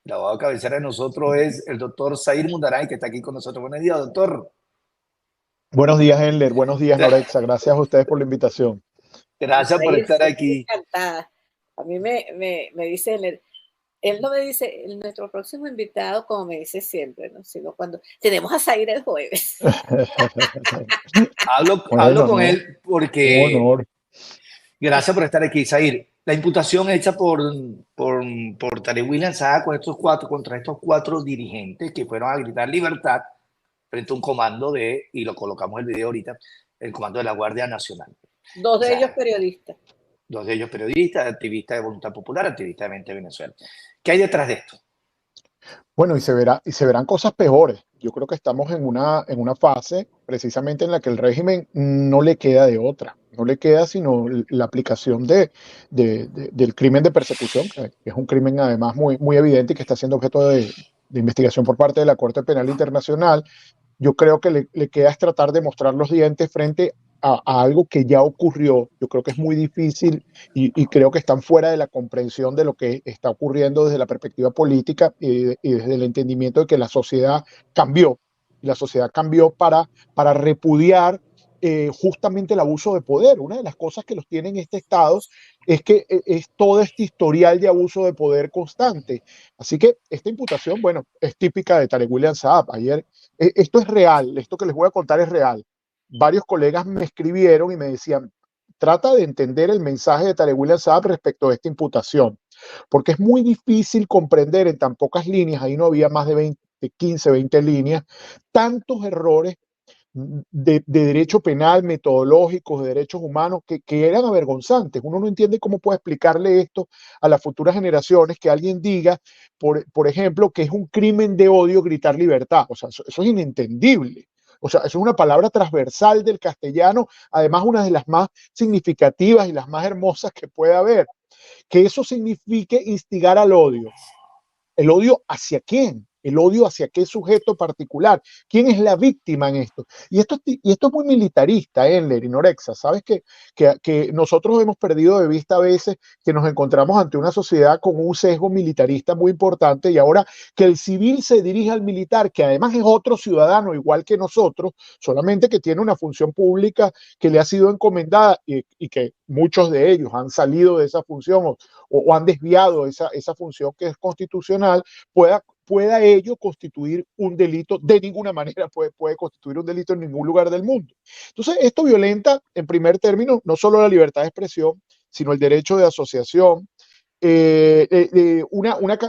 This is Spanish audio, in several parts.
El abogado cabecera de nosotros es el doctor Zair Mundaray, que está aquí con nosotros. Buenos días, doctor. Buenos días, Enler. Buenos días, Norexa. Gracias a ustedes por la invitación. Gracias por estar Estoy aquí. encantada. A mí me dice, él no me dice, nuestro próximo invitado, como me dice siempre, ¿no? Sino cuando tenemos a Zaire el jueves. Hablo Bueno, con no, él un porque honor. gracias por estar aquí, Zair. La imputación hecha por Tarek William Saab contra estos cuatro dirigentes que fueron a gritar libertad frente a un comando y lo colocamos el video ahorita, el comando de la Guardia Nacional. Dos O de sea, ellos periodistas. Dos de ellos periodistas, activistas de Voluntad Popular, activistas de Mente Venezuela. ¿Qué hay detrás de esto? Bueno, y se verán cosas peores. Yo creo que estamos en una fase precisamente en la que el régimen no le queda de otra. No le queda sino la aplicación del crimen de persecución, que es un crimen además muy evidente y que está siendo objeto de investigación por parte de la Corte Penal Internacional. Yo creo que le queda es tratar de mostrar los dientes frente a algo que ya ocurrió. Yo creo que es muy difícil y creo que están fuera de la comprensión de lo que está ocurriendo desde la perspectiva política y desde el entendimiento de que la sociedad cambió. Y la sociedad cambió para repudiar justamente el abuso de poder. Una de las cosas que los tiene en este estado es que es todo este historial de abuso de poder constante. Así que esta imputación, bueno, es típica de Tarek William Saab. Ayer esto es real, esto que les voy a contar es real. Varios colegas me escribieron y me decían, trata de entender el mensaje de Tarek William Saab respecto a esta imputación, porque es muy difícil comprender en tan pocas líneas, ahí no había más de 20, 15, 20 líneas, tantos errores de derecho penal, metodológicos, de derechos humanos, que eran avergonzantes. Uno no entiende cómo puede explicarle esto a las futuras generaciones, que alguien diga, por ejemplo, que es un crimen de odio gritar libertad. O sea, eso es inentendible. O sea, eso es una palabra transversal del castellano, además una de las más significativas y las más hermosas que puede haber. Que eso signifique instigar al odio. ¿El odio hacia quién? ¿El odio hacia qué sujeto particular? ¿Quién es la víctima en esto? Y esto es muy militarista, Enler y Norexa. ¿Sabes que nosotros hemos perdido de vista a veces que nos encontramos ante una sociedad con un sesgo militarista muy importante y ahora que el civil se dirige al militar, que además es otro ciudadano igual que nosotros, solamente que tiene una función pública que le ha sido encomendada y que muchos de ellos han salido de esa función o han desviado esa función que es constitucional, pueda ello constituir un delito. De ninguna manera puede constituir un delito en ningún lugar del mundo. Entonces, esto violenta, en primer término, no solo la libertad de expresión, sino el derecho de asociación,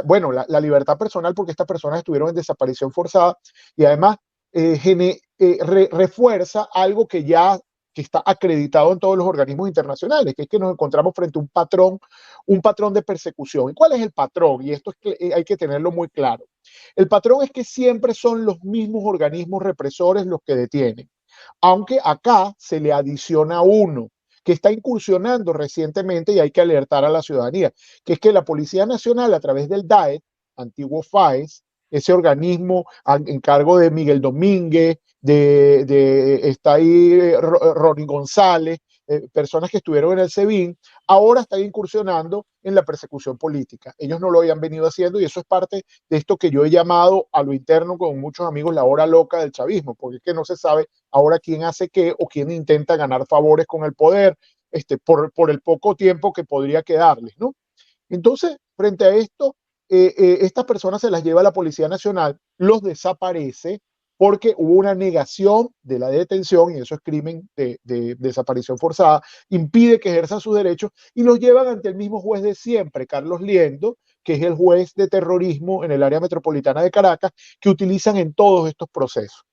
bueno, la libertad personal, porque estas personas estuvieron en desaparición forzada y además refuerza algo que está acreditado en todos los organismos internacionales, que es que nos encontramos frente a un patrón de persecución. ¿Y cuál es el patrón? Y esto es que hay que tenerlo muy claro. El patrón es que siempre son los mismos organismos represores los que detienen, aunque acá se le adiciona uno que está incursionando recientemente y hay que alertar a la ciudadanía, que es que la Policía Nacional a través del DAET, antiguo FAES, ese organismo en cargo de Miguel Domínguez, está ahí Ronnie González, personas que estuvieron en el SEBIN, ahora están incursionando en la persecución política. Ellos no lo habían venido haciendo y eso es parte de esto que yo he llamado a lo interno con muchos amigos la hora loca del chavismo, porque es que no se sabe ahora quién hace qué o quién intenta ganar favores con el poder por el poco tiempo que podría quedarles, ¿no? Entonces, frente a esto, estas personas se las lleva a la Policía Nacional, los desaparece porque hubo una negación de la detención, y eso es crimen de desaparición forzada, impide que ejerzan sus derechos y los llevan ante el mismo juez de siempre, Carlos Liendo, que es el juez de terrorismo en el área metropolitana de Caracas, que utilizan en todos estos procesos.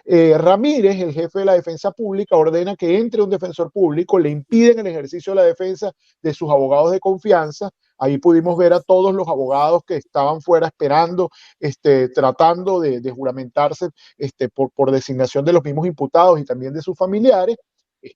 Ramírez, el jefe de la defensa pública, ordena que entre un defensor público, le impiden el ejercicio de la defensa de sus abogados de confianza. Ahí pudimos ver a todos los abogados que estaban fuera esperando, tratando de juramentarse por designación de los mismos imputados y también de sus familiares.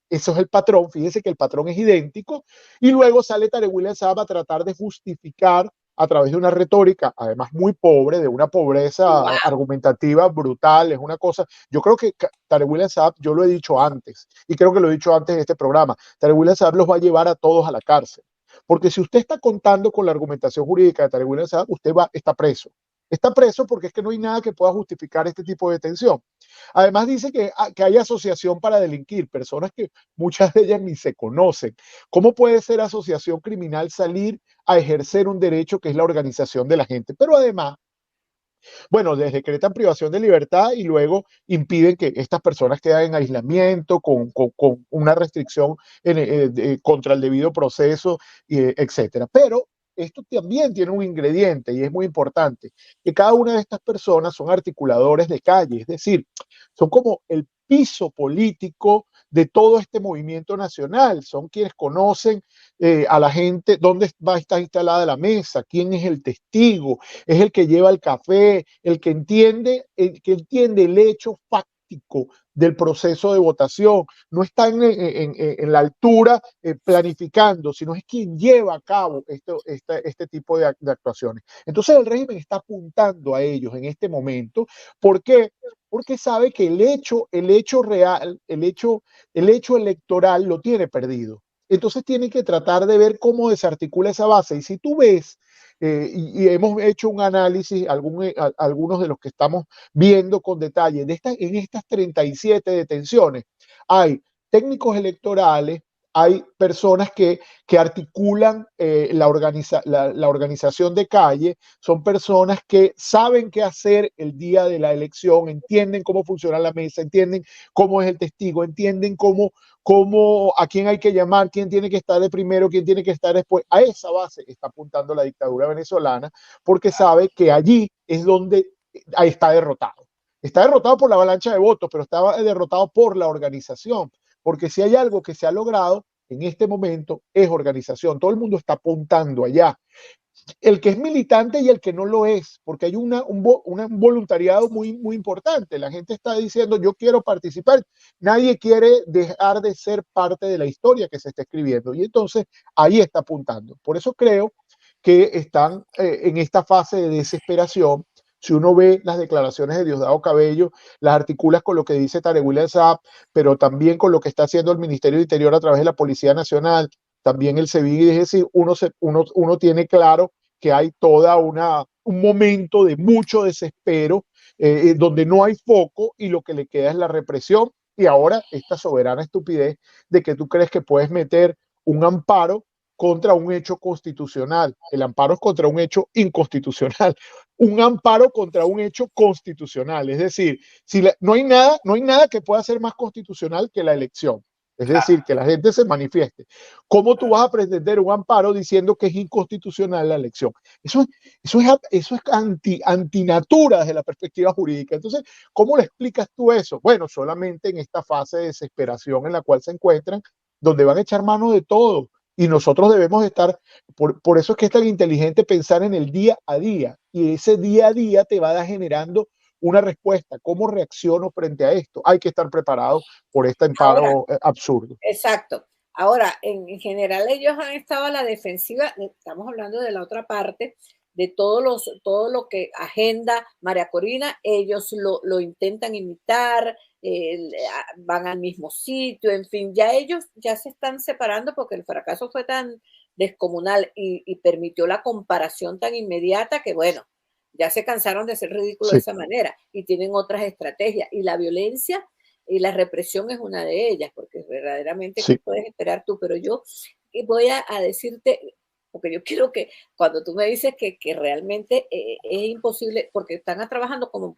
Eso es el patrón, fíjense que el patrón es idéntico, y luego sale Tarek William Saab a tratar de justificar a través de una retórica, además muy pobre, de una pobreza argumentativa brutal, es una cosa, yo creo que Tarek William Saab, yo lo he dicho antes, y creo que lo he dicho antes en este programa, Tarek William Saab los va a llevar a todos a la cárcel, porque si usted está contando con la argumentación jurídica de Tarek William Saab, usted está preso. está preso porque es que no hay nada que pueda justificar este tipo de detención. Además dice que hay asociación para delinquir, personas que muchas de ellas ni se conocen. ¿Cómo puede ser asociación criminal salir a ejercer un derecho que es la organización de la gente? Pero además, bueno, les decretan privación de libertad y luego impiden que estas personas queden en aislamiento con una restricción contra el debido proceso, etcétera. Pero esto también tiene un ingrediente y es muy importante, que cada una de estas personas son articuladores de calle, es decir, son como el piso político de todo este movimiento nacional, son quienes conocen a la gente, dónde va a estar instalada la mesa, quién es el testigo, es el que lleva el café, el que entiende el hecho fáctico del proceso de votación, no está en la altura planificando, sino es quien lleva a cabo este tipo de actuaciones. Entonces el régimen está apuntando a ellos en este momento. ¿Por qué? Porque sabe que el hecho real, el hecho electoral lo tiene perdido. Entonces tiene que tratar de ver cómo desarticula esa base. Y si tú ves, y hemos hecho un análisis, algunos de los que estamos viendo con detalle, en estas 37 detenciones, hay técnicos electorales, hay personas que articulan la organización de calle, son personas que saben qué hacer el día de la elección, entienden cómo funciona la mesa, entienden cómo es el testigo, entienden cómo a quién hay que llamar, quién tiene que estar de primero, quién tiene que estar después. A esa base está apuntando la dictadura venezolana porque sabe que allí es donde está derrotado. Está derrotado por la avalancha de votos, pero está derrotado por la organización. Porque si hay algo que se ha logrado en este momento es organización. Todo el mundo está apuntando allá. El que es militante y el que no lo es, porque hay un voluntariado muy, muy importante. La gente está diciendo, yo quiero participar. Nadie quiere dejar de ser parte de la historia que se está escribiendo. Y entonces ahí está apuntando. Por eso creo que están en esta fase de desesperación. Si uno ve las declaraciones de Diosdado Cabello, las articulas con lo que dice Tarek William Saab, pero también con lo que está haciendo el Ministerio de Interior a través de la Policía Nacional, también el SEBIN, es decir, uno tiene claro que hay un momento de mucho desespero, donde no hay foco y lo que le queda es la represión. Y ahora esta soberana estupidez de que tú crees que puedes meter un amparo contra un hecho constitucional. El amparo es contra un hecho inconstitucional. Un amparo contra un hecho constitucional. Es decir, no hay nada que pueda ser más constitucional que la elección. Es decir, que la gente se manifieste. ¿Cómo tú vas a pretender un amparo diciendo que es inconstitucional la elección? Eso es antinatura desde la perspectiva jurídica. Entonces, ¿cómo le explicas tú eso? Bueno, solamente en esta fase de desesperación en la cual se encuentran, donde van a echar mano de todo. Y nosotros debemos estar, por eso es que es tan inteligente pensar en el día a día. Y ese día a día te va generando una respuesta. ¿Cómo reacciono frente a esto? Hay que estar preparado por este amparo absurdo. Exacto. Ahora, en general ellos han estado a la defensiva, estamos hablando de la otra parte, de todo lo que agenda María Corina, ellos lo intentan imitar, van al mismo sitio, en fin, ellos ya se están separando porque el fracaso fue tan descomunal y permitió la comparación tan inmediata que, bueno, ya se cansaron de ser ridículos de esa manera y tienen otras estrategias. Y la violencia y la represión es una de ellas, porque verdaderamente ¿qué puedes esperar tú? Pero yo voy a decirte, porque yo quiero que cuando tú me dices que realmente es imposible, porque están trabajando como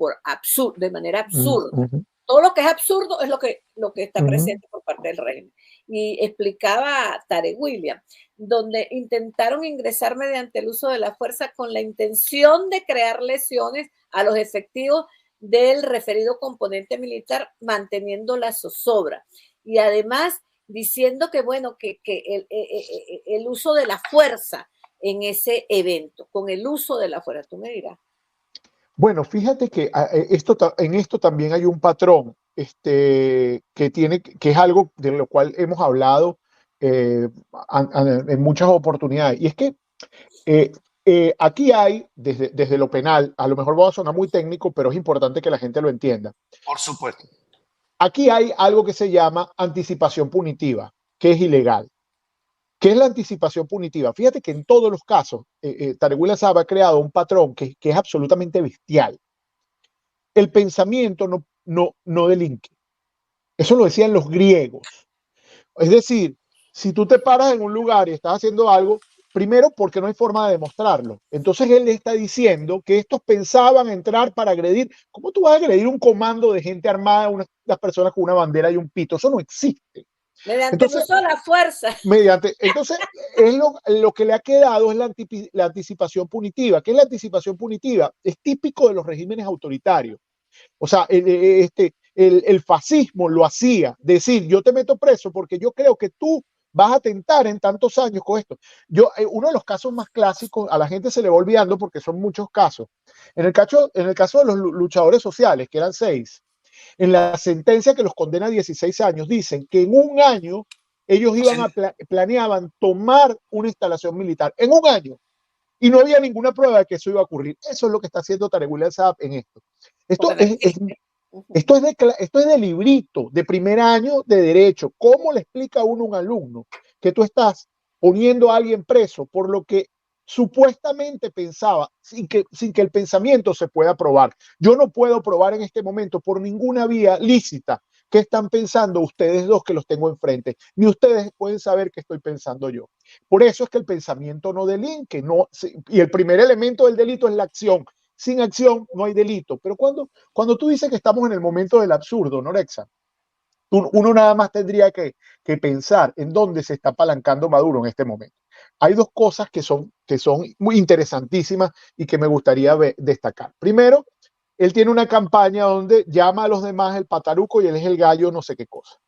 de manera absurda. Todo lo que es absurdo es lo que está presente por parte del régimen. Y explicaba Tarek William, donde intentaron ingresar mediante el uso de la fuerza con la intención de crear lesiones a los efectivos del referido componente militar, manteniendo la zozobra. Y además diciendo que, bueno, que el uso de la fuerza en ese evento, con el uso de la fuerza, tú me dirás. Bueno, fíjate que en esto también hay un patrón que es algo de lo cual hemos hablado en muchas oportunidades. Y es que aquí hay, desde lo penal, a lo mejor va a sonar muy técnico, pero es importante que la gente lo entienda. Por supuesto. Aquí hay algo que se llama anticipación punitiva, que es ilegal. ¿Qué es la anticipación punitiva? Fíjate que en todos los casos, Tarek William Saab ha creado un patrón que es absolutamente bestial. El pensamiento no delinque. Eso lo decían los griegos. Es decir, si tú te paras en un lugar y estás haciendo algo, primero porque no hay forma de demostrarlo. Entonces él le está diciendo que estos pensaban entrar para agredir. ¿Cómo tú vas a agredir un comando de gente armada, unas personas con una bandera y un pito? Eso no existe. Mediante el uso de la fuerza. Entonces, es lo que le ha quedado es la anticipación punitiva. ¿Qué es la anticipación punitiva? Es típico de los regímenes autoritarios. O sea, el fascismo lo hacía, decir, yo te meto preso porque yo creo que tú vas a atentar en tantos años con esto. Uno de los casos más clásicos, a la gente se le va olvidando porque son muchos casos. En el caso de los luchadores sociales, que eran 6, en la sentencia que los condena a 16 años, dicen que en un año ellos planeaban tomar una instalación militar. En un año. Y no había ninguna prueba de que eso iba a ocurrir. Eso es lo que está haciendo Tarek William Saab en esto. Esto es de librito, de primer año de derecho. ¿Cómo le explica a un alumno que tú estás poniendo a alguien preso por lo que supuestamente pensaba, sin que el pensamiento se pueda probar? Yo no puedo probar en este momento por ninguna vía lícita qué están pensando ustedes dos que los tengo enfrente. Ni ustedes pueden saber qué estoy pensando yo. Por eso es que el pensamiento no delinque. Y el primer elemento del delito es la acción. Sin acción no hay delito. Pero cuando tú dices que estamos en el momento del absurdo, Norexa, uno nada más tendría que pensar en dónde se está apalancando Maduro en este momento. Hay dos cosas que son muy interesantísimas y que me gustaría destacar. Primero, él tiene una campaña donde llama a los demás el pataruco y él es el gallo no sé qué cosa.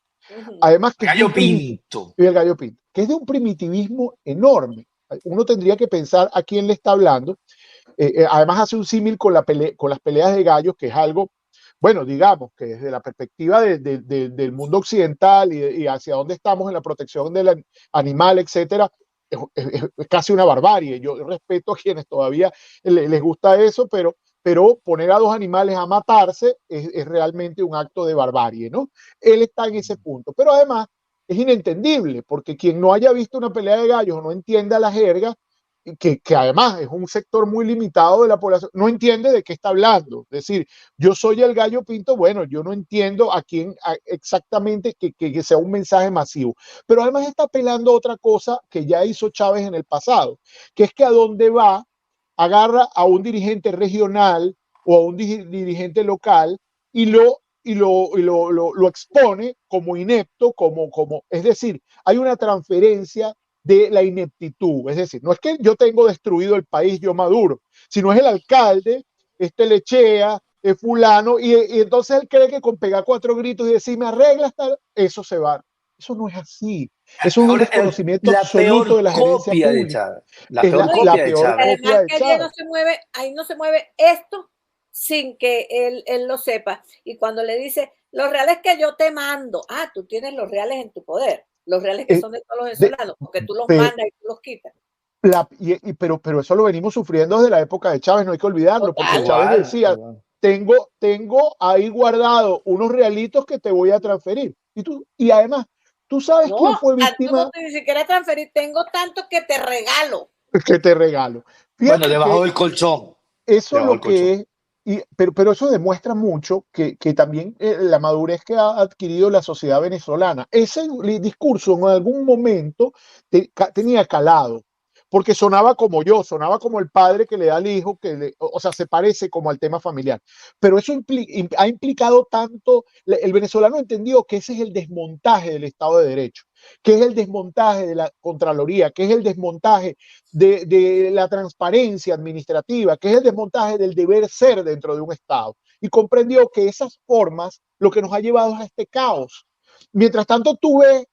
Además que gallo pinto. Y el gallo pinto, que es de un primitivismo enorme. Uno tendría que pensar a quién le está hablando. Además hace un símil con las peleas de gallos, que es algo, bueno, digamos que desde la perspectiva del mundo occidental y hacia dónde estamos en la protección del animal, etcétera, es casi una barbarie. Yo respeto a quienes todavía les gusta eso, pero poner a dos animales a matarse es realmente un acto de barbarie, ¿no? Él está en ese punto, pero además es inentendible, porque quien no haya visto una pelea de gallos o no entienda la jerga, que además es un sector muy limitado de la población, no entiende de qué está hablando. Es decir, yo soy el gallo pinto, bueno, yo no entiendo a quién exactamente que sea un mensaje masivo. Pero además está apelando a otra cosa que ya hizo Chávez en el pasado, que es que a dónde va, agarra a un dirigente regional o a un dirigente local y lo expone como inepto, es decir, hay una transferencia de la ineptitud. Es decir, no es que yo tengo destruido el país, yo Maduro, sino es el alcalde, Lechea, es fulano, y entonces él cree que con pegar 4 gritos y decir, me arreglas, eso se va. Eso no es así. Eso es un desconocimiento absoluto de la gerencia pública. La peor copia de Chávez. Además que ahí no se mueve esto sin que él lo sepa. Y cuando le dice, los reales que yo te mando, tú tienes los reales en tu poder. Los reales que son de todos los venezolanos, porque tú los mandas y tú los quitas. Pero eso lo venimos sufriendo desde la época de Chávez, no hay que olvidarlo, porque Chávez decía, tengo ahí guardado unos realitos que te voy a transferir. Y además, tú sabes quién fue víctima. No, ni siquiera transferir, tengo tanto que te regalo. Que te regalo. Fíjate, bueno, debajo del colchón. Eso es lo que es. Pero eso demuestra mucho que también la madurez que ha adquirido la sociedad venezolana. Ese discurso en algún momento tenía calado, porque sonaba como sonaba como el padre que le da al hijo, o sea, se parece como al tema familiar. Pero eso ha implicado tanto, el venezolano entendió que ese es el desmontaje del Estado de Derecho, que es el desmontaje de la Contraloría, que es el desmontaje de la transparencia administrativa, que es el desmontaje del deber ser dentro de un Estado. Y comprendió que esas formas lo que nos ha llevado a este caos. Mientras tanto, tú ves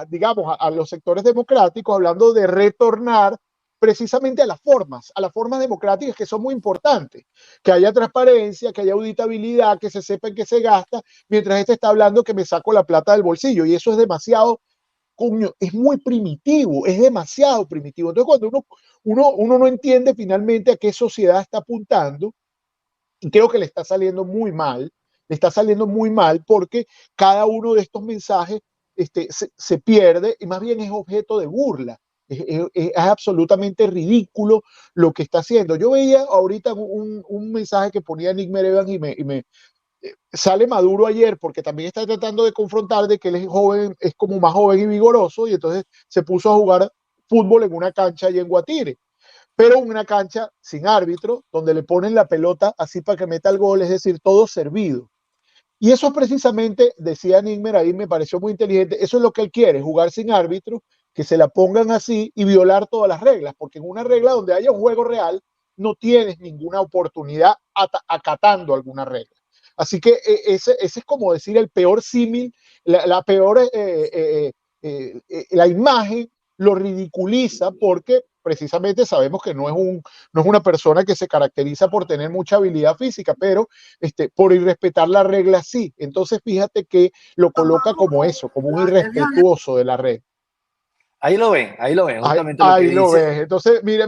digamos, a los sectores democráticos hablando de retornar precisamente a las formas democráticas que son muy importantes, que haya transparencia, que haya auditabilidad, que se sepa en qué se gasta, mientras este está hablando que me saco la plata del bolsillo, y eso es demasiado, es muy primitivo, es demasiado primitivo. Entonces, cuando uno no entiende finalmente a qué sociedad está apuntando, y creo que le está saliendo muy mal porque cada uno de estos mensajes se pierde y más bien es objeto de burla. Es absolutamente ridículo lo que está haciendo. Yo veía ahorita un mensaje que ponía Nick Merevan y me sale Maduro ayer porque también está tratando de confrontar de que él es joven, es como más joven y vigoroso, y entonces se puso a jugar fútbol en una cancha allá en Guatire, pero una cancha sin árbitro, donde le ponen la pelota así para que meta el gol, es decir, todo servido. Y eso precisamente, decía Nigmer ahí, me pareció muy inteligente, eso es lo que él quiere, jugar sin árbitro, que se la pongan así y violar todas las reglas, porque en una regla donde haya un juego real, no tienes ninguna oportunidad acatando alguna regla. Así que ese es como decir el peor símil, la peor, la imagen lo ridiculiza porque precisamente sabemos que no es una persona que se caracteriza por tener mucha habilidad física, pero por irrespetar la regla sí. Entonces fíjate que lo coloca como eso, como un irrespetuoso de la regla. Ahí lo ven, justamente lo que Ahí lo dice. ves. Entonces, mira,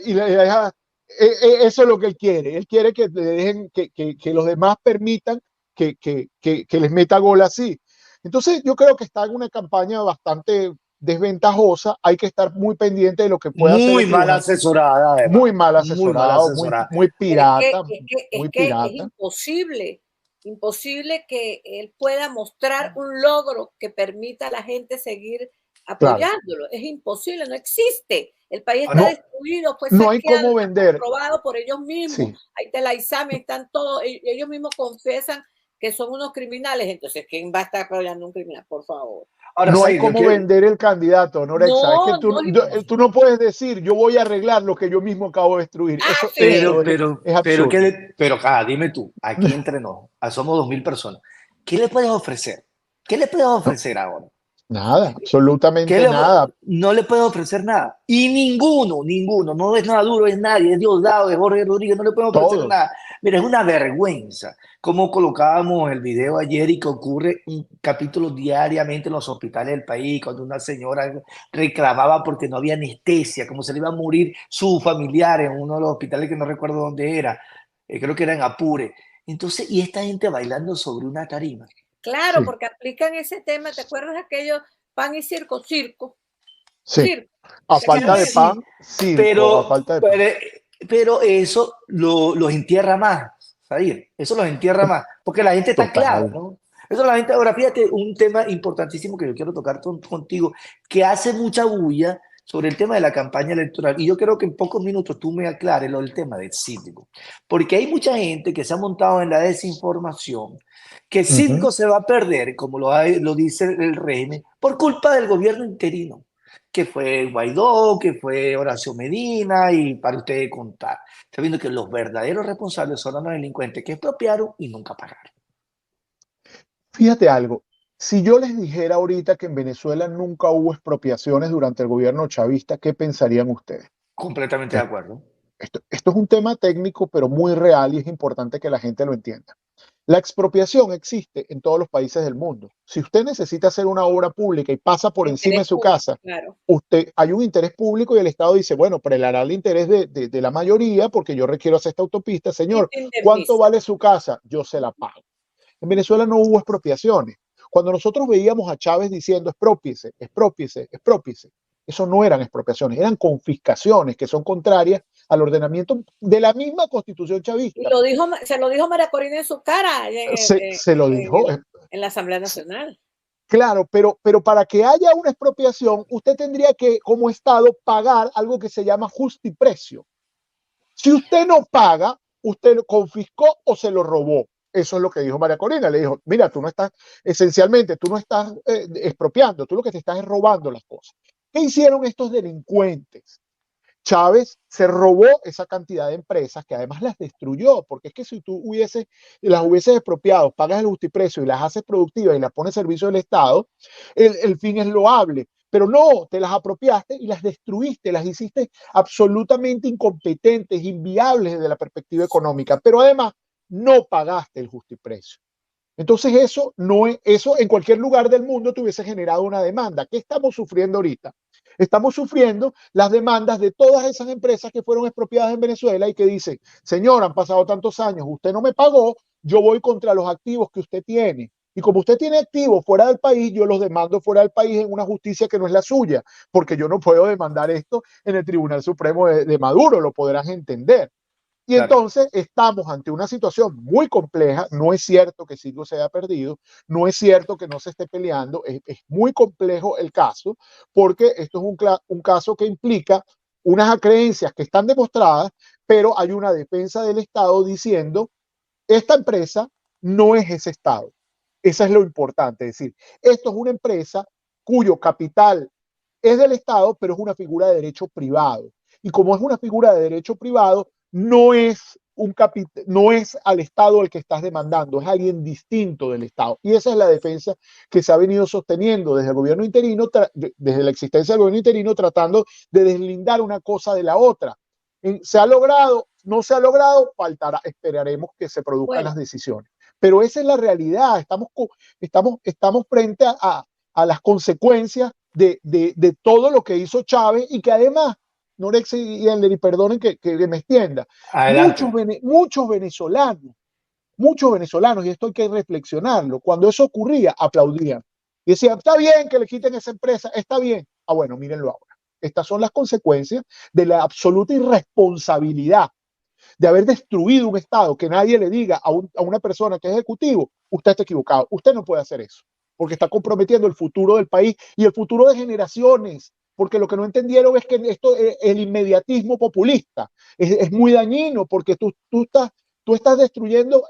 y le deja, eso es lo que él quiere. Él quiere que le dejen, que los demás permitan que les meta gol así. Entonces, yo creo que está en una campaña bastante desventajosa. Hay que estar muy pendiente de lo que pueda hacer Muy el mal tribunal. asesorada, además. Muy mal Muy mal asesorado, asesorada. muy pirata, Es muy que es pirata. imposible que él pueda mostrar un logro que permita a la gente seguir Claro. apoyándolo. Es imposible, no existe. El país está No, destruido, fue no hay saqueado, cómo está vender. comprobado por ellos mismos. Sí. Ahí está la ISAMI, están todos, ellos mismos confiesan que son unos criminales. Entonces, ¿quién va a estar apoyando a un criminal? Por favor. Ahora, no hay cómo vender el candidato, Norexa. Es que tú no puedes decir, yo voy a arreglar lo que yo mismo acabo de destruir. Eso es absurdo. Pero dime tú, aquí entre nos, somos 2.000 personas, ¿qué le puedes ofrecer? ¿Qué le puedes ofrecer ahora? Nada, absolutamente nada. No le puedes ofrecer nada. Y ninguno, no es nada duro, es nadie, es Diosdado, es Jorge Rodríguez, no le pueden ofrecer nada. Mira, es una vergüenza como colocábamos el video ayer y que ocurre un capítulo diariamente en los hospitales del país, cuando una señora reclamaba porque no había anestesia, como se le iba a morir su familiar en uno de los hospitales que no recuerdo dónde era, creo que era en Apure. Entonces, y esta gente bailando sobre una tarima. Claro, sí. Porque aplican ese tema, ¿te acuerdas de aquello? Pan y circo, circo. Sí. Circo. A falta de pan, circo. A falta de pan. Pero eso los entierra más, ¿sabes? Eso los entierra más, porque la gente está clara, ¿no? Eso la gente, ahora fíjate, un tema importantísimo que yo quiero tocar contigo, que hace mucha bulla sobre el tema de la campaña electoral, y yo creo que en pocos minutos tú me aclares el tema del cívico, porque hay mucha gente que se ha montado en la desinformación, que el cívico se va a perder, como lo dice el régimen, por culpa del gobierno interino, que fue Guaidó, que fue Horacio Medina, y para ustedes contar, sabiendo que los verdaderos responsables son los delincuentes que expropiaron y nunca pagaron. Fíjate algo, si yo les dijera ahorita que en Venezuela nunca hubo expropiaciones durante el gobierno chavista, ¿qué pensarían ustedes? Completamente de acuerdo. Esto es un tema técnico, pero muy real y es importante que la gente lo entienda. La expropiación existe en todos los países del mundo. Si usted necesita hacer una obra pública y pasa por encima de su casa, claro, hay un interés público y el Estado dice, bueno, prelará el interés de la mayoría porque yo requiero hacer esta autopista. Señor, ¿cuánto vale su casa? Yo se la pago. En Venezuela no hubo expropiaciones. Cuando nosotros veíamos a Chávez diciendo expropiese, expropiese, expropiese, eso no eran expropiaciones, eran confiscaciones que son contrarias al ordenamiento de la misma constitución chavista. Y se lo dijo María Corina en su cara. Se lo dijo. En la Asamblea Nacional. Claro, pero para que haya una expropiación, usted tendría que, como Estado, pagar algo que se llama justiprecio. Si usted no paga, usted lo confiscó o se lo robó. Eso es lo que dijo María Corina. Le dijo, mira, tú no estás, esencialmente, tú no estás expropiando, tú lo que te estás es robando las cosas. ¿Qué hicieron estos delincuentes? Chávez se robó esa cantidad de empresas que además las destruyó, porque es que si tú las hubieses expropiado, pagas el justiprecio y las haces productivas y las pones a servicio del Estado, el fin es loable. Pero no, te las apropiaste y las destruiste, las hiciste absolutamente incompetentes, inviables desde la perspectiva económica, pero además no pagaste el justiprecio. Entonces eso en cualquier lugar del mundo te hubiese generado una demanda. ¿Qué estamos sufriendo ahorita? Estamos sufriendo las demandas de todas esas empresas que fueron expropiadas en Venezuela y que dicen, señor, han pasado tantos años, usted no me pagó, yo voy contra los activos que usted tiene. Y como usted tiene activos fuera del país, yo los demando fuera del país en una justicia que no es la suya, porque yo no puedo demandar esto en el Tribunal Supremo de Maduro, lo podrán entender. Y Claro. entonces estamos ante una situación muy compleja. No es cierto que Citgo se haya perdido, no es cierto que no se esté peleando, es muy complejo el caso, porque esto es un caso que implica unas creencias que están demostradas, pero hay una defensa del Estado diciendo, esta empresa no es ese Estado. Eso es lo importante, es decir, esto es una empresa cuyo capital es del Estado, pero es una figura de derecho privado. Y como es una figura de derecho privado, no es no es al Estado al que estás demandando, es alguien distinto del Estado. Y esa es la defensa que se ha venido sosteniendo desde el gobierno interino, desde la existencia del gobierno interino, tratando de deslindar una cosa de la otra. ¿Se ha logrado? ¿No se ha logrado? Faltará, esperaremos que se produzcan las decisiones. Pero esa es la realidad, estamos frente a las consecuencias de todo lo que hizo Chávez y que además, Norex y Enler, perdonen que me extienda, muchos venezolanos, y esto hay que reflexionarlo, cuando eso ocurría, aplaudían. Y decían, está bien que le quiten esa empresa, está bien. Ah, bueno, mírenlo ahora. Estas son las consecuencias de la absoluta irresponsabilidad de haber destruido un Estado, que nadie le diga a una persona que es ejecutivo, usted está equivocado, usted no puede hacer eso, porque está comprometiendo el futuro del país y el futuro de generaciones, porque lo que no entendieron es que el inmediatismo populista es muy dañino, porque tú estás destruyendo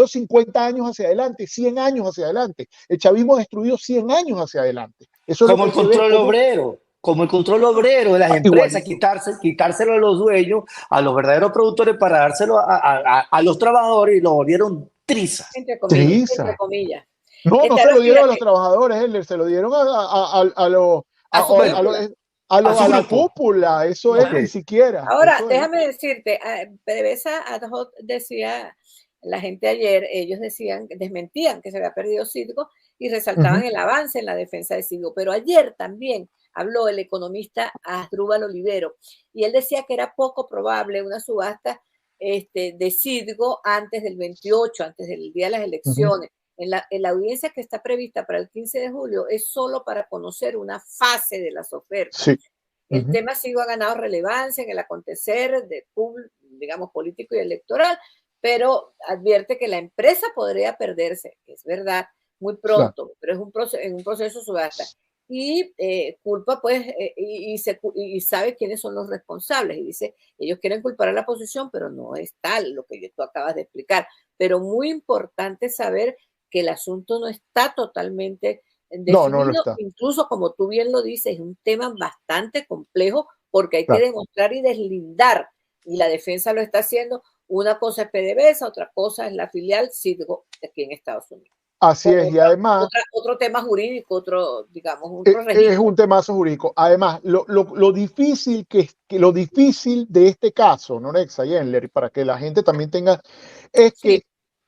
50 años hacia adelante, 100 años hacia adelante. El chavismo ha destruido 100 años hacia adelante. Eso es Como lo el que se ve, control obrero, como el control obrero de las empresas, igualito. quitárselo a los dueños, a los verdaderos productores para dárselo a los trabajadores y lo volvieron trizas. Entre comillas, entre comillas. No se lo dieron a los trabajadores, Heller, se lo dieron a la cúpula, eso es, ni siquiera. Ahora, déjame decirte, PDVSA ad hoc decía, la gente ayer, ellos desmentían que se había perdido Citgo y resaltaban el avance en la defensa de Citgo, pero ayer también habló el economista Asdrúbal Olivero y él decía que era poco probable una subasta de Citgo antes del 28, antes del día de las elecciones. En la audiencia que está prevista para el 15 de julio es solo para conocer una fase de las ofertas. Sí. El tema Citgo ha ganado relevancia en el acontecer digamos, político y electoral, pero advierte que la empresa podría perderse, es verdad, muy pronto, pero es en un proceso subasta. Y culpa, pues, y sabe quiénes son los responsables. Y dice, ellos quieren culpar a la oposición, pero no es tal lo que tú acabas de explicar. Pero muy importante saber que el asunto no está totalmente definido. No lo está. Incluso, como tú bien lo dices, es un tema bastante complejo porque hay que demostrar y deslindar. Y la defensa lo está haciendo. Una cosa es PDVSA, otra cosa es la filial Citgo aquí en Estados Unidos. Así es, y además... Otro tema jurídico, es un temazo jurídico. Además, lo difícil de este caso, Norexa y Enler, para que la gente también tenga, es que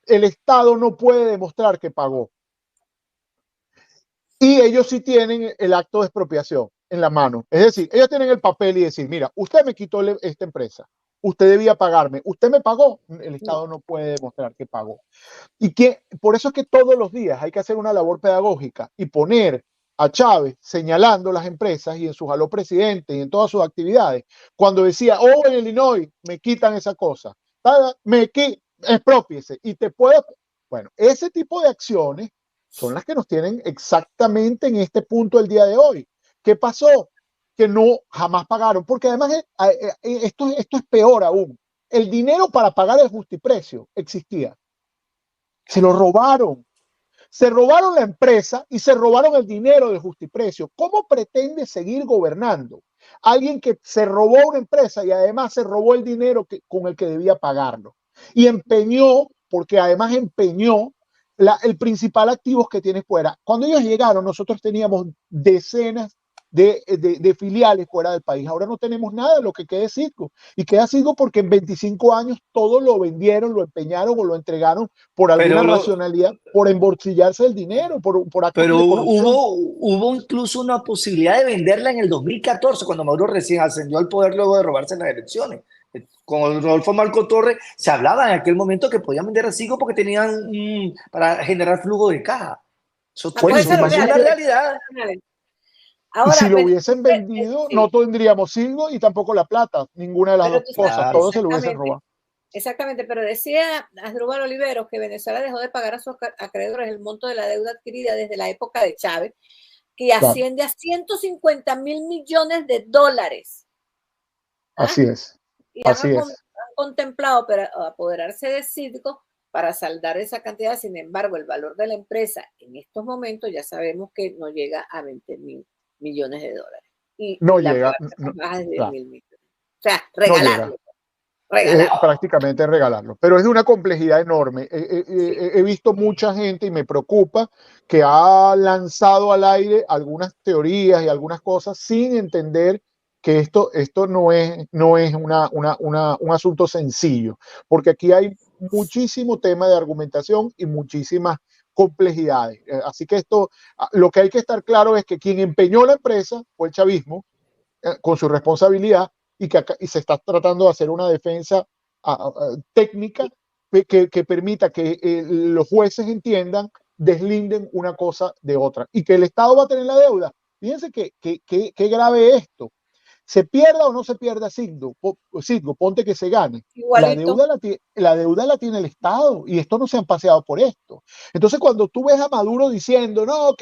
el Estado no puede demostrar que pagó. Y ellos sí tienen el acto de expropiación en la mano. Es decir, ellos tienen el papel y decir, mira, usted me quitó esta empresa, usted debía pagarme, usted me pagó. El Estado no puede demostrar que pagó. Y por eso es que todos los días hay que hacer una labor pedagógica y poner a Chávez señalando las empresas y en su jaló presidente y en todas sus actividades, cuando decía, oh, en Illinois me quitan esa cosa, exprópiese y te puedo... Bueno, ese tipo de acciones son las que nos tienen exactamente en este punto el día de hoy. ¿Qué pasó? Que jamás pagaron, porque además esto es peor aún. El dinero para pagar el justiprecio existía. Se lo robaron. Se robaron la empresa y se robaron el dinero del justiprecio. ¿Cómo pretende seguir gobernando alguien que se robó una empresa y además se robó el dinero con el que debía pagarlo? Y empeñó, porque además empeñó el principal activo que tiene fuera. Cuando ellos llegaron, nosotros teníamos decenas de filiales fuera del país. Ahora no tenemos nada de lo que quede Citgo. Y queda Citgo porque en 25 años todo lo vendieron, lo empeñaron o lo entregaron por alguna racionalidad, por embolsillarse el dinero, por actos de corrupción. Hubo incluso una posibilidad de venderla en el 2014, cuando Maduro recién ascendió al poder luego de robarse las elecciones. Con Rodolfo Marco Torres se hablaba en aquel momento que podían vender a Sigo porque tenían para generar flujo de caja. Eso Puede Bueno, y ser si, es real, la imagínate, realidad. y Ahora, si lo pero hubiesen vendido, sí, no tendríamos Silgo y tampoco la plata, ninguna de las pero dos tú sabes, cosas, Claro. todo se lo hubiesen exactamente, robado. exactamente, pero decía Asdrúbal Oliveros que Venezuela dejó de pagar a sus acreedores el monto de la deuda adquirida desde la época de Chávez, que Claro, asciende a 150.000 millones de dólares. ¿Ah? así es, Y así han es. contemplado apoderarse de Citgo para saldar esa cantidad. Sin embargo, el valor de la empresa en estos momentos ya sabemos que no llega a 20.000 millones de dólares. No Y la llega, paga baja de 10 claro, mil millones. O sea, no llega. regalarlo, regalarlo. Prácticamente regalarlo. Pero es de una complejidad enorme. Sí. He visto mucha gente y me preocupa que ha lanzado al aire algunas teorías y algunas cosas sin entender que esto no es un asunto sencillo, porque aquí hay muchísimo tema de argumentación y muchísimas complejidades. Así que lo que hay que estar claro es que quien empeñó la empresa fue el chavismo, con su responsabilidad y se está tratando de hacer una defensa técnica que permita que los jueces entiendan, deslinden una cosa de otra y que el Estado va a tener la deuda. Fíjense qué grave esto. Se pierda o no se pierda Citgo, ponte que se gane. Igualito. La deuda la tiene el Estado y esto no se han paseado por esto. Entonces, cuando tú ves a Maduro diciendo, no,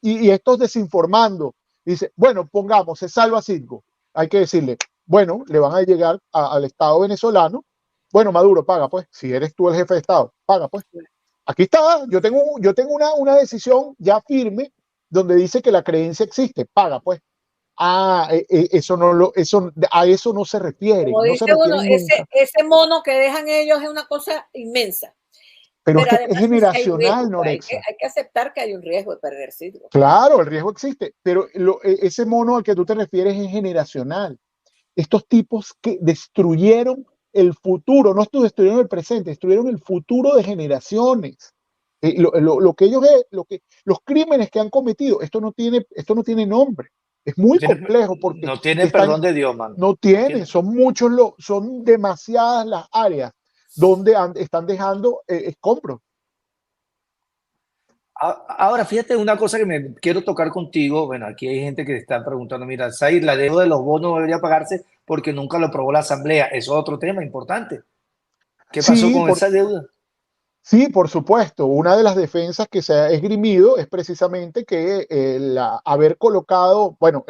y estos desinformando, dice, bueno, pongamos, se salva Citgo. Hay que decirle, bueno, le van a llegar al Estado venezolano. Bueno, Maduro, paga pues. Si eres tú el jefe de Estado, paga pues. Aquí está, yo tengo una decisión ya firme donde dice que la creencia existe, paga pues. A eso no se refieren, Como no se dice uno, refieren nunca. ese mono que dejan ellos es una cosa inmensa. Pero es Pero que es además es que hay generacional, riesgo, pues Norexa. hay que aceptar que hay un riesgo de perder Citgo. Claro, el riesgo existe, pero ese mono al que tú te refieres es generacional. Estos tipos que destruyeron el futuro, no destruyeron el presente, destruyeron el futuro de generaciones. Lo que ellos, los crímenes que han cometido, esto no tiene nombre. Es muy complejo porque No tiene perdón de Dios, man. no tiene, son son demasiadas las áreas donde están dejando escombros. Ahora, fíjate una cosa que me quiero tocar contigo. Bueno, aquí hay gente que está preguntando, mira, Zair, la deuda de los bonos debería pagarse porque nunca lo aprobó la Asamblea. Eso es otro tema importante. ¿Qué pasó Sí, con esa deuda? sí, por supuesto. Una de las defensas que se ha esgrimido es precisamente que haber colocado, bueno,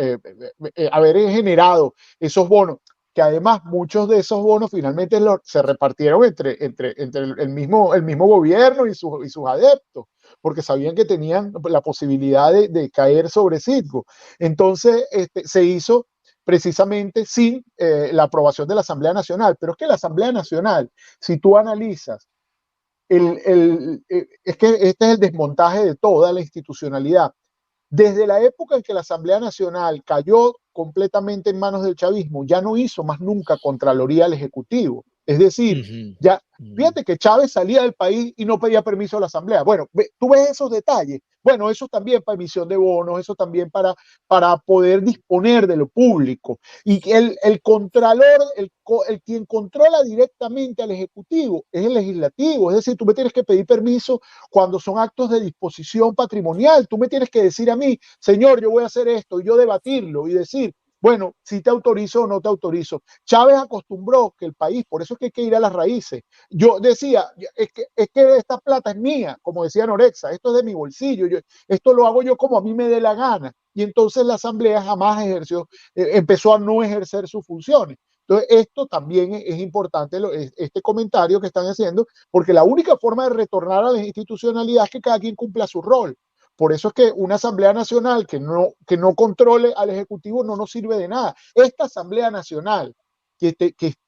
haber generado esos bonos, que además muchos de esos bonos finalmente se repartieron entre el mismo gobierno y sus adeptos, porque sabían que tenían la posibilidad de caer sobre Citgo. Entonces, se hizo precisamente sin la aprobación de la Asamblea Nacional. Pero es que la Asamblea Nacional, si tú analizas, es que este es el desmontaje de toda la institucionalidad. Desde la época en que la Asamblea Nacional cayó completamente en manos del chavismo, ya no hizo más nunca Contraloría al Ejecutivo. Es decir, ya, fíjate que Chávez salía del país y no pedía permiso a la Asamblea. Bueno, tú ves esos detalles. Bueno, eso también para emisión de bonos, eso también para poder disponer de lo público. Y el contralor, quien controla directamente al Ejecutivo es el legislativo. Es decir, tú me tienes que pedir permiso cuando son actos de disposición patrimonial. Tú me tienes que decir a mí, señor, yo voy a hacer esto, y yo debatirlo y decir, bueno, si te autorizo o no te autorizo. Chávez acostumbró que el país, por eso es que hay que ir a las raíces. Yo decía, es que esta plata es mía, como decía Norexa, esto es de mi bolsillo, esto lo hago yo como a mí me dé la gana. Y entonces la Asamblea jamás empezó a no ejercer sus funciones. Entonces, esto también es importante, este comentario que están haciendo, porque la única forma de retornar a la institucionalidad es que cada quien cumpla su rol. Por eso es que una Asamblea Nacional que no controle al Ejecutivo no nos sirve de nada. Esta Asamblea Nacional que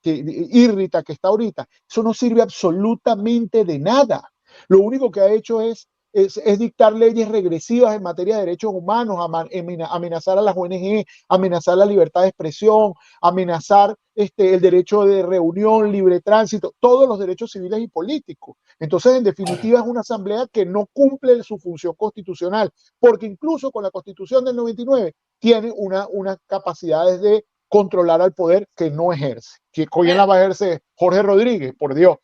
irrita, que está ahorita, eso no sirve absolutamente de nada. Lo único que ha hecho es dictar leyes regresivas en materia de derechos humanos, amenazar a las ONG, amenazar la libertad de expresión, amenazar el derecho de reunión, libre tránsito, todos los derechos civiles y políticos. Entonces, en definitiva, es una asamblea que no cumple su función constitucional, porque incluso con la Constitución del 99 tiene unas capacidades de controlar al poder que no ejerce. ¿Quién la va a ejercer? Jorge Rodríguez, por Dios.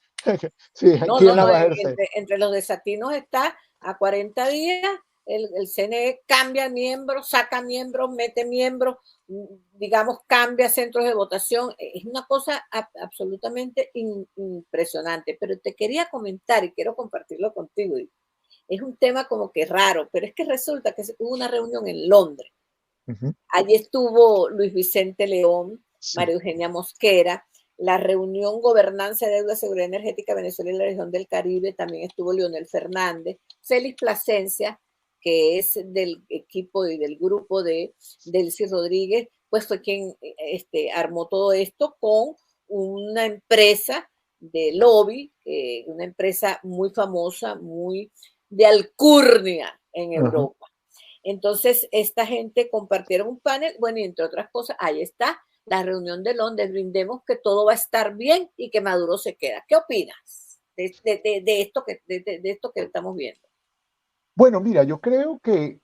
Sí, ¿quién la va a ejercer? Entre los desatinos está a 40 días, el CNE cambia miembros, saca miembros, mete miembros, digamos, cambia centros de votación. Es una cosa absolutamente impresionante. Pero te quería comentar y quiero compartirlo contigo. Es un tema como que raro, pero es que resulta que hubo una reunión en Londres. Allí estuvo Luis Vicente León, María Eugenia Mosquera, la reunión Gobernanza, Deuda, Seguridad Energética, Venezuela y la región del Caribe, también estuvo Leonel Fernández, Félix Plasencia, que es del equipo y del grupo de Delcy Rodríguez, pues fue quien armó todo esto con una empresa de lobby, una empresa muy famosa, muy de alcurnia en Europa. Entonces, esta gente compartieron un panel, bueno, y entre otras cosas, ahí está la reunión de Londres, brindemos que todo va a estar bien y que Maduro se queda. ¿Qué opinas de esto que estamos viendo? Bueno, mira, yo creo que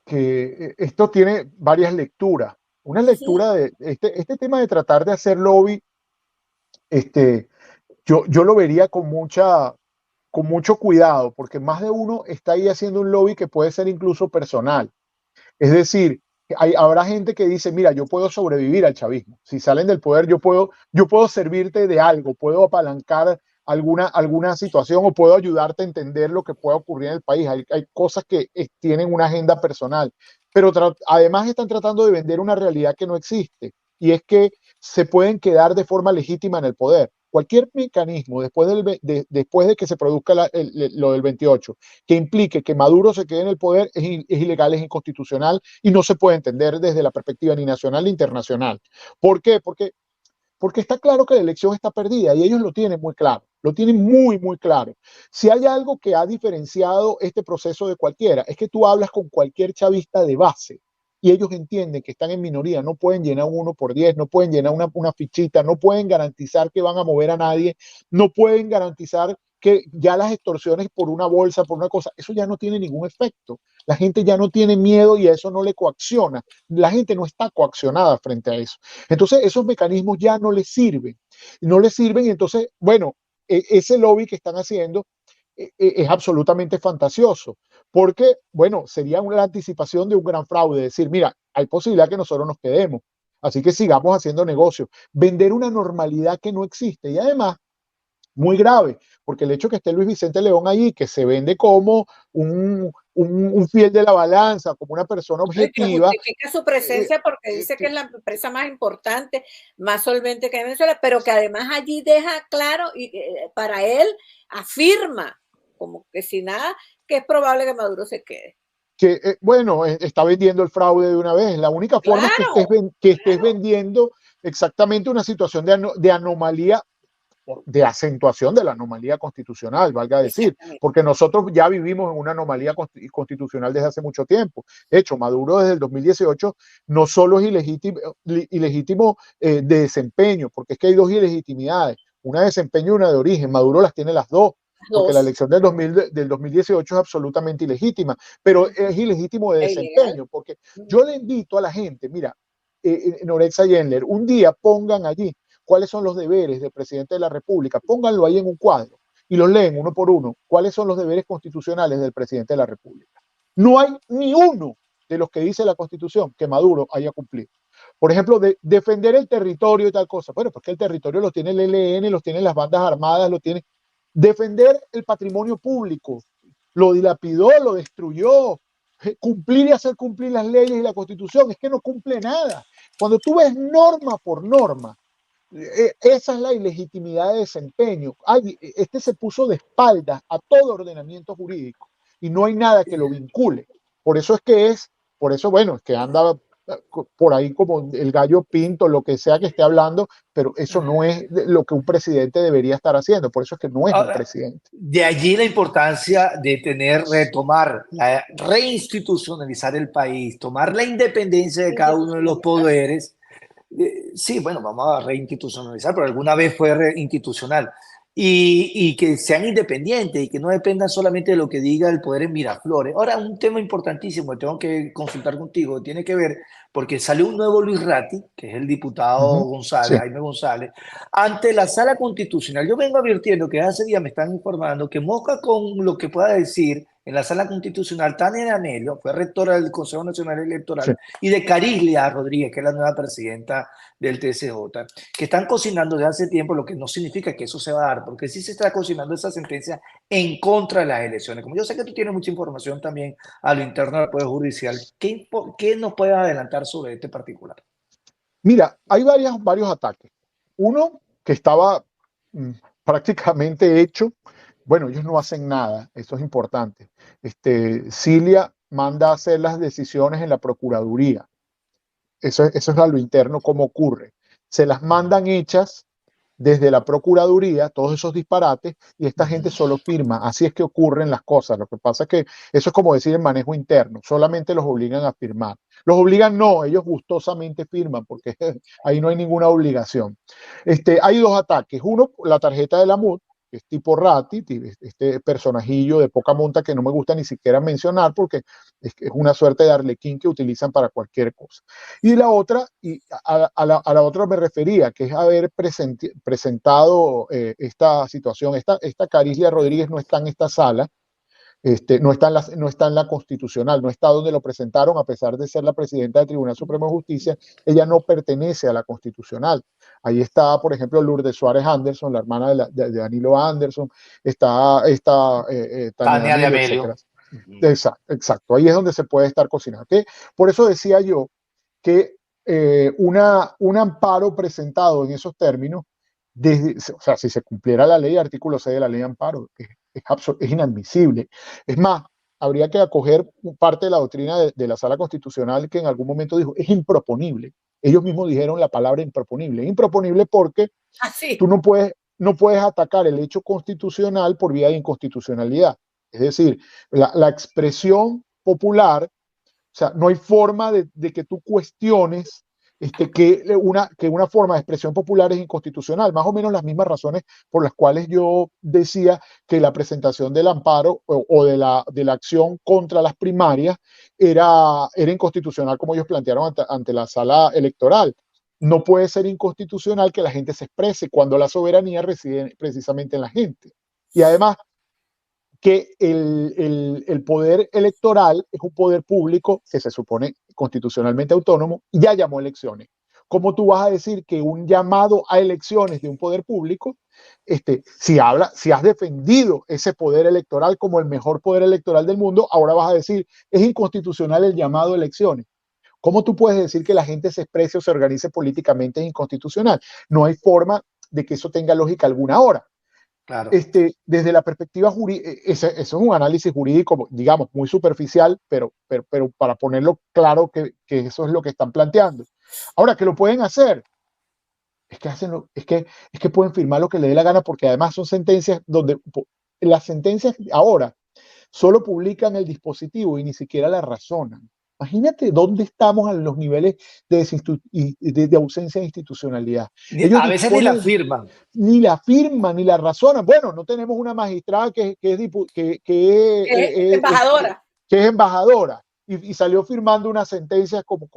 esto tiene varias lecturas. Una lectura de este tema de tratar de hacer lobby, yo lo vería con mucho cuidado, porque más de uno está ahí haciendo un lobby que puede ser incluso personal. Es decir, habrá gente que dice, mira, yo puedo sobrevivir al chavismo. Si salen del poder, yo puedo servirte de algo, puedo apalancar alguna situación o puedo ayudarte a entender lo que pueda ocurrir en el país. Hay cosas que tienen una agenda personal, pero además están tratando de vender una realidad que no existe, y es que se pueden quedar de forma legítima en el poder. Cualquier mecanismo después de que se produzca lo del 28, que implique que Maduro se quede en el poder, es ilegal, es inconstitucional y no se puede entender desde la perspectiva ni nacional ni internacional. ¿Por qué? Porque está claro que la elección está perdida y ellos lo tienen muy claro, lo tienen muy, muy claro. Si hay algo que ha diferenciado este proceso de cualquiera, es que tú hablas con cualquier chavista de base y ellos entienden que están en minoría, no pueden llenar un 1 por 10, no pueden llenar una fichita, no pueden garantizar que van a mover a nadie, no pueden garantizar que ya las extorsiones por una bolsa, por una cosa, eso ya no tiene ningún efecto. La gente ya no tiene miedo y a eso no le coacciona. La gente no está coaccionada frente a eso. Entonces, esos mecanismos ya no les sirven. No les sirven y entonces, bueno, ese lobby que están haciendo es absolutamente fantasioso, porque, bueno, sería una anticipación de un gran fraude, decir, mira, hay posibilidad que nosotros nos quedemos, así que sigamos haciendo negocio, vender una normalidad que no existe y además muy grave, porque el hecho que esté Luis Vicente León allí, que se vende como un fiel de la balanza, como una persona objetiva. Que justifica su presencia porque dice que es la empresa más importante, más solvente que hay en Venezuela, pero que además allí deja claro, y para él afirma, como que si nada, que es probable que Maduro se quede. Que, bueno, está vendiendo el fraude de una vez. La única forma es que estés vendiendo exactamente una situación de anomalía, de acentuación de la anomalía constitucional, valga decir, porque nosotros ya vivimos en una anomalía constitucional desde hace mucho tiempo. De hecho, Maduro desde el 2018 no solo es ilegítimo de desempeño, porque es que hay dos ilegitimidades, una de desempeño y una de origen. Maduro las tiene las dos, porque la elección del 2018 es absolutamente ilegítima, pero es ilegítimo de desempeño, porque yo le invito a la gente, mira, Norexa y Enler, un día pongan allí cuáles son los deberes del presidente de la República, pónganlo ahí en un cuadro y los leen uno por uno, cuáles son los deberes constitucionales del presidente de la República. No hay ni uno de los que dice la Constitución que Maduro haya cumplido. Por ejemplo, defender el territorio y tal cosa. Bueno, porque el territorio lo tiene el ELN, lo tienen las bandas armadas, lo tiene. Defender el patrimonio público, lo dilapidó, lo destruyó. Cumplir y hacer cumplir las leyes y la Constitución, es que no cumple nada. Cuando tú ves norma por norma, esa es la ilegitimidad de desempeño. Este se puso de espaldas a todo ordenamiento jurídico y no hay nada que lo vincule. Por eso, bueno, es que anda por ahí como el gallo pinto, lo que sea que esté hablando, pero eso no es lo que un presidente debería estar haciendo. Por eso es que no es un presidente. De allí la importancia de retomar, reinstitucionalizar el país, tomar la independencia de cada uno de los poderes. Sí, bueno, vamos a reinstitucionalizar, pero alguna vez fue institucional. y que sean independientes y que no dependan solamente de lo que diga el poder en Miraflores. Ahora, un tema importantísimo que tengo que consultar contigo, tiene que ver, porque salió un nuevo Luis Ratti, que es el diputado Ujú. Sí, González, Jaime González, ante la sala constitucional. Yo vengo advirtiendo que hace días me están informando que Mosca con lo que pueda decir en la sala constitucional, Tania Anelio, fue rectora del Consejo Nacional sí. Electoral, y de Carislia Rodríguez, que es la nueva presidenta del TCJ, que están cocinando desde hace tiempo, lo que no significa que eso se va a dar, porque sí se está cocinando esa sentencia en contra de las elecciones. Como yo sé que tú tienes mucha información también a lo interno del Poder Judicial, ¿qué nos puedes adelantar sobre este particular? Mira, hay varios ataques. Uno que estaba mm, prácticamente hecho. Bueno, ellos no hacen nada, eso es importante. Cilia manda a hacer las decisiones en la Procuraduría. Eso es a lo interno, cómo ocurre. Se las mandan hechas desde la Procuraduría, todos esos disparates, y esta gente solo firma. Así es que ocurren las cosas. Lo que pasa es que eso es como decir el manejo interno, solamente los obligan a firmar. Los obligan, no, ellos gustosamente firman, porque ahí no hay ninguna obligación. Hay dos ataques. Uno, la tarjeta de la MUD, que es tipo Ratti, este personajillo de poca monta que no me gusta ni siquiera mencionar, porque es una suerte de arlequín que utilizan para cualquier cosa. Y la otra, y a la otra me refería, que es haber presentado esta situación. Esta Carislia Rodríguez no está en esta sala, no está en la constitucional, no está donde lo presentaron, a pesar de ser la presidenta del Tribunal Supremo de Justicia, ella no pertenece a la constitucional. Ahí está, por ejemplo, Lourdes Suárez Anderson, la hermana de Danilo Anderson, está Tania Tania de Amelio, etcétera. Amelio. Exacto, ahí es donde se puede estar cocinando. Por eso decía yo que un amparo presentado en esos términos, o sea, si se cumpliera la ley, artículo 6 de la ley de amparo, es inadmisible. Es más, habría que acoger parte de la doctrina de la Sala Constitucional, que en algún momento dijo, es improponible. Ellos mismos dijeron la palabra improponible. Improponible porque tú no puedes atacar el hecho constitucional por vía de inconstitucionalidad. Es decir, la expresión popular, o sea, no hay forma de que tú cuestiones que una forma de expresión popular es inconstitucional. Más o menos las mismas razones por las cuales yo decía que la presentación del amparo o de la acción contra las primarias era inconstitucional, como ellos plantearon ante la sala electoral. No puede ser inconstitucional que la gente se exprese cuando la soberanía reside precisamente en la gente. Y además, que el poder electoral es un poder público que se supone constitucionalmente autónomo y ya llamó elecciones. ¿Cómo tú vas a decir que un llamado a elecciones de un poder público, si has defendido ese poder electoral como el mejor poder electoral del mundo, ahora vas a decir es inconstitucional el llamado a elecciones? ¿Cómo tú puedes decir que la gente se exprese o se organice políticamente es inconstitucional? No hay forma de que eso tenga lógica alguna ahora. Claro. Desde la perspectiva jurídica, eso es un análisis jurídico, digamos, muy superficial, pero para ponerlo claro que eso es lo que están planteando. Ahora, que lo pueden hacer, es que pueden firmar lo que les dé la gana, porque además son sentencias donde las sentencias ahora solo publican el dispositivo y ni siquiera la razonan. Imagínate dónde estamos en los niveles de ausencia de institucionalidad. Ellos a veces ni la firman. Ni la firman, ni la razonan. Bueno, no tenemos una magistrada que es embajadora. Que es embajadora y salió firmando una sentencia como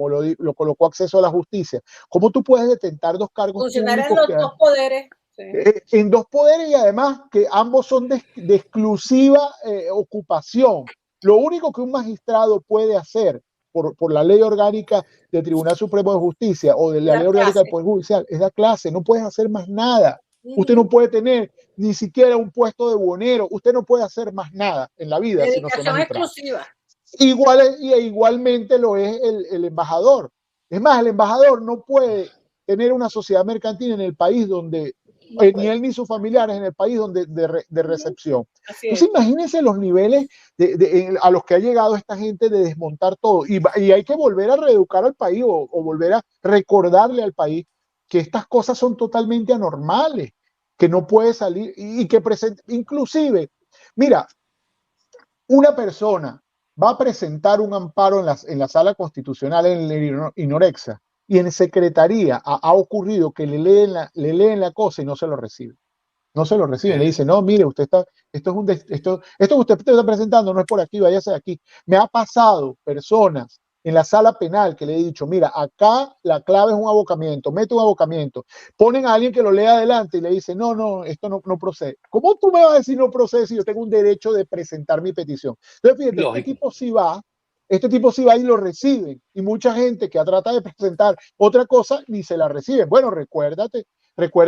lo colocó acceso a la justicia. ¿Cómo tú puedes detentar dos cargos funcionar públicos? En los dos poderes. Sí. En dos poderes y además que ambos son de exclusiva ocupación. Lo único que un magistrado puede hacer por la ley orgánica del Tribunal Supremo de Justicia o de la ley orgánica del Poder Judicial es dar clase, no puedes hacer más nada. Usted no puede tener ni siquiera un puesto de buhonero, usted no puede hacer más nada en la vida. Dedicación exclusiva. Igualmente lo es el embajador. Es más, el embajador no puede tener una sociedad mercantil en el país donde ni él ni sus familiares en el país de recepción. Entonces imagínense los niveles a los que ha llegado esta gente de desmontar todo y hay que volver a reeducar al país o volver a recordarle al país que estas cosas son totalmente anormales, que no puede salir y que inclusive, mira, una persona va a presentar un amparo en la sala constitucional en el Inorexa y en secretaría ha ocurrido que le leen la cosa y no se lo recibe. no se lo reciben. Le Eh, dicen, no, mire, usted está, esto que usted está presentando no es por aquí, váyase de aquí. Me ha pasado personas en la sala penal que le he dicho, mira, acá la clave es un abocamiento, mete un abocamiento. Ponen a alguien que lo lea adelante y le dice, no, no, esto no procede. ¿Cómo tú me vas a decir no procede si yo tengo un derecho de presentar mi petición? Entonces, fíjate, lógico. este tipo sí va y lo reciben. Y mucha gente que ha tratado de presentar otra cosa ni se la reciben. Bueno, recuerda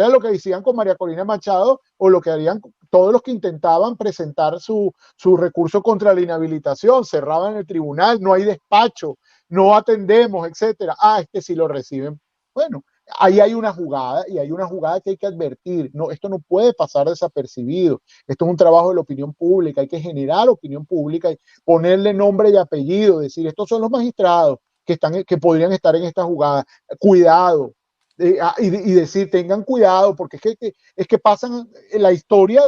lo que decían con María Corina Machado o lo que harían todos los que intentaban presentar su recurso contra la inhabilitación, cerraban el tribunal, no hay despacho, no atendemos, etcétera. Este sí lo reciben. Bueno, ahí hay una jugada y hay una jugada que hay que advertir. No, esto no puede pasar desapercibido. Esto es un trabajo de la opinión pública. Hay que generar opinión pública y ponerle nombre y apellido, decir, estos son los magistrados que podrían estar en esta jugada. Cuidado. Y decir, tengan cuidado, porque es que pasan, la historia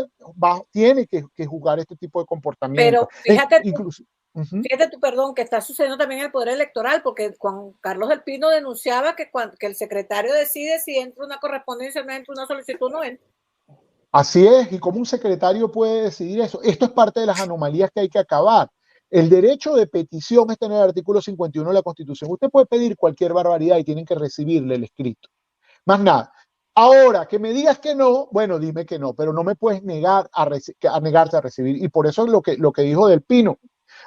tiene que jugar este tipo de comportamiento. Pero fíjate, Incluso, fíjate tú, perdón, que está sucediendo también en el Poder Electoral, porque Juan Carlos del Pino denunciaba que el secretario decide si entra una correspondencia, no entra una solicitud, no entra. así es, y cómo un secretario puede decidir eso. Esto es parte de las anomalías que hay que acabar. El derecho de petición está en el artículo 51 de la Constitución. Usted puede pedir cualquier barbaridad y tienen que recibirle el escrito. Más nada. Ahora, que me digas que no, bueno, dime que no, pero no me puedes negar a negarte a recibir. Y por eso es lo que dijo Del Pino,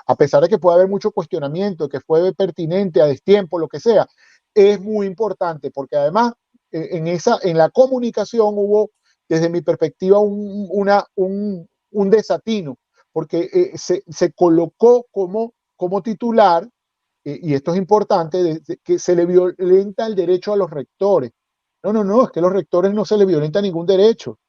a pesar de que puede haber mucho cuestionamiento, que fue pertinente a destiempo, lo que sea, es muy importante, porque además en la comunicación hubo, desde mi perspectiva, un desatino, porque se colocó como titular, y esto es importante, que se le violenta el derecho a los rectores. No, es que a los rectores no se les violenta ningún derecho.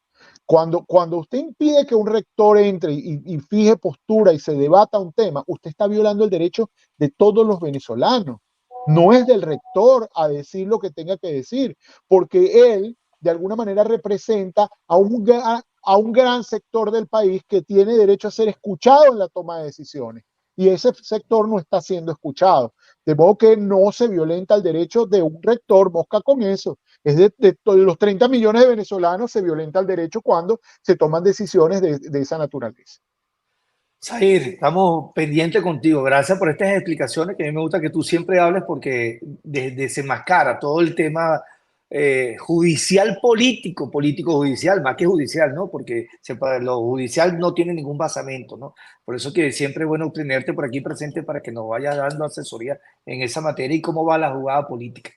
Cuando usted impide que un rector entre y fije postura y se debata un tema, usted está violando el derecho de todos los venezolanos. No es del rector a decir lo que tenga que decir, porque él de alguna manera representa a un gran sector del país que tiene derecho a ser escuchado en la toma de decisiones. Y ese sector no está siendo escuchado. De modo que no se violenta el derecho de un rector, mosca con eso. Es de los 30 millones de venezolanos se violenta el derecho cuando se toman decisiones de esa naturaleza. Zahir, estamos pendientes contigo. Gracias por estas explicaciones, que a mí me gusta que tú siempre hables porque desenmascara todo el tema judicial político, político judicial, más que judicial, ¿no? Porque lo judicial no tiene ningún basamento, ¿no? Por eso que siempre es bueno tenerte por aquí presente para que nos vaya dando asesoría en esa materia y cómo va la jugada política.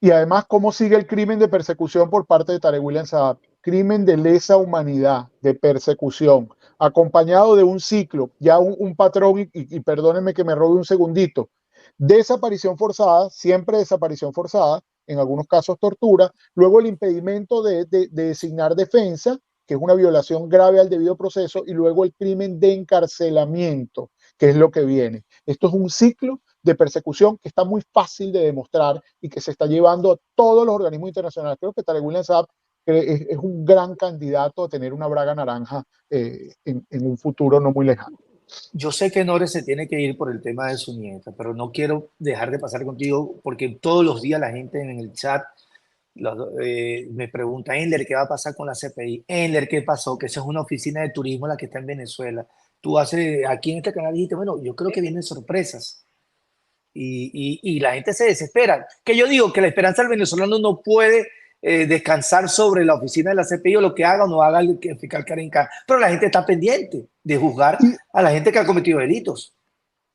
Y además, ¿cómo sigue el crimen de persecución por parte de Tarek William Saab? Crimen de lesa humanidad, de persecución, acompañado de un ciclo, ya un patrón, y perdónenme que me robe un segundito, desaparición forzada, siempre desaparición forzada, en algunos casos tortura, luego el impedimento de designar defensa, que es una violación grave al debido proceso, y luego el crimen de encarcelamiento, que es lo que viene. Esto es un ciclo de persecución que está muy fácil de demostrar y que se está llevando a todos los organismos internacionales. Creo que Tarek William Saab es un gran candidato a tener una braga naranja en un futuro no muy lejano. Yo sé que Nore se tiene que ir por el tema de su nieta, pero no quiero dejar de pasar contigo porque todos los días la gente en el chat me pregunta, Enler, ¿qué va a pasar con la CPI? Enler, ¿qué pasó? Que esa es una oficina de turismo la que está en Venezuela. Tú haces, aquí en este canal dijiste, bueno, yo creo que vienen sorpresas. Y la gente se desespera. Que yo digo que la esperanza del venezolano no puede descansar sobre la oficina de la CPI o lo que haga o no haga el fiscal Karim Khan, pero la gente está pendiente de juzgar Y, a la gente que ha cometido delitos.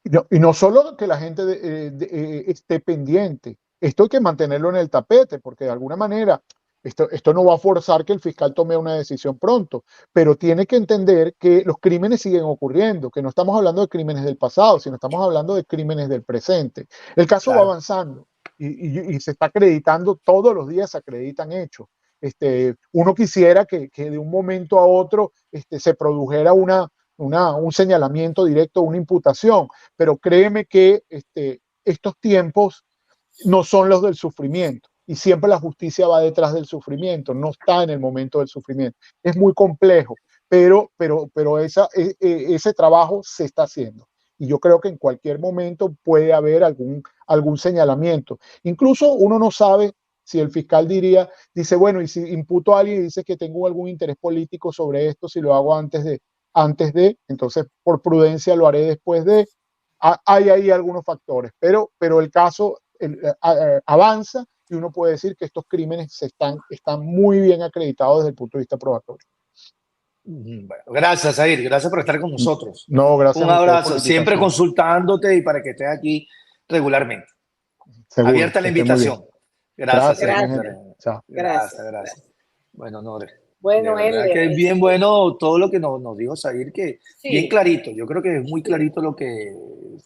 y no solo que la gente esté pendiente, esto hay que mantenerlo en el tapete, porque de alguna manera esto no va a forzar que el fiscal tome una decisión pronto, pero tiene que entender que los crímenes siguen ocurriendo, que no estamos hablando de crímenes del pasado, sino estamos hablando de crímenes del presente. El caso va Claro. avanzando y se está acreditando, todos los días se acreditan hechos. Uno quisiera que de un momento a otro se produjera un señalamiento directo, una imputación, pero créeme que estos tiempos no son los del sufrimiento y siempre la justicia va detrás del sufrimiento, no está en el momento del sufrimiento. Es muy complejo, pero ese trabajo se está haciendo. Y yo creo que en cualquier momento puede haber algún señalamiento. Incluso uno no sabe si el fiscal dice, bueno, y si imputo a alguien y dice que tengo algún interés político sobre esto, si lo hago antes de, entonces por prudencia lo haré después de. Hay ahí algunos factores, pero el caso avanza y uno puede decir que estos crímenes están muy bien acreditados desde el punto de vista probatorio. Bueno, gracias, Zair. Gracias por estar con nosotros. No, gracias Un a ustedes por abrazo. la Siempre invitación. consultándote y para que estés aquí regularmente. Seguro, Abierta la que estén muy bien. invitación. Gracias, Gracias, mi Zair. gente. Chao. Gracias. Bueno, no, de Bueno, verdad que es bien bueno todo lo que nos dijo Zair, que bien sí, clarito. Yo creo que es muy sí, clarito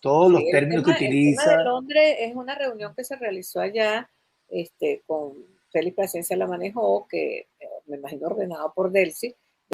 todos los sí, términos que el tema de utiliza. Londres es una reunión que se realizó allá, con Félix Plasencia la manejó, que me imagino ordenado por Delcy,